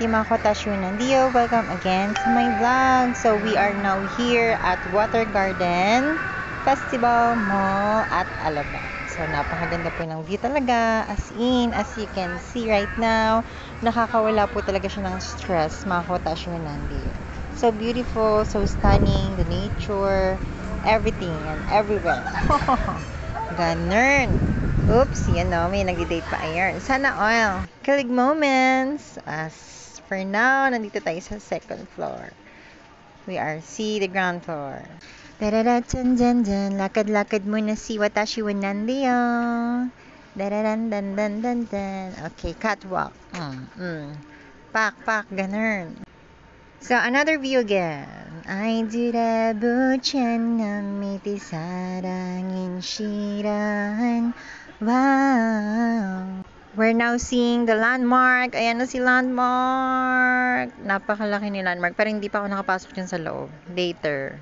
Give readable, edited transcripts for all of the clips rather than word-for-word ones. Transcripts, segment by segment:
Team Watashi Nandio. Welcome again to my vlog. So we are now here at Water Garden Festival Mall at Alabang. So napakaganda po ng view talaga. As you can see right now, nakakawala po talaga siya ng stress, mga Watashi Nandio. So beautiful, so stunning, the nature, everything and everywhere. Ganun. Oops, yan o, may nag-date pa ayan. Sana all. Kilig moments. As for now, nandito tayo sa second floor. We are the ground floor. Darara, dyan, dyan, dyan. Lakad-lakad muna si Watashi wa Nandio. Dararan, dan, dan, dan, dan. Okay, catwalk. Pak, ganun. So, another view again. Ay, dirabuchan na miti sarangin shiran. Wow! We're now seeing the landmark. Ayan na si landmark. Napakalaki ni landmark. Pero hindi pa ako nakapasok dyan sa loob. Later.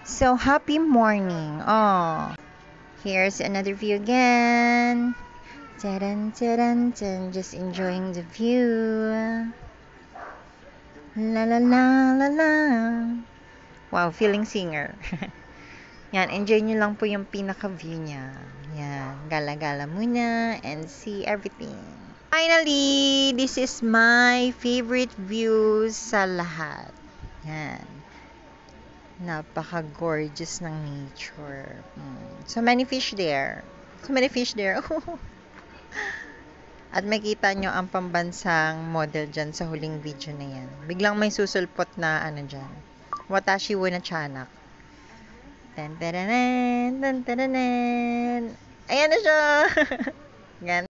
So, happy morning. Oh. Here's another view again. Taran, taran, taran. Just enjoying the view. La la la la la. Wow, feeling singer. Yan, enjoy nyo lang po yung pinaka-view niya. Yan, gala-gala muna and see everything. Finally, this is my favorite view sa lahat. Yan. Napaka-gorgeous ng nature. So many fish there. At makita nyo ang pambansang model dyan sa huling video na yan. Biglang may susulpot na ano dyan. Watashi wa na tiyanak. Tan taranan, tan taranan. Ayan na siya. Gan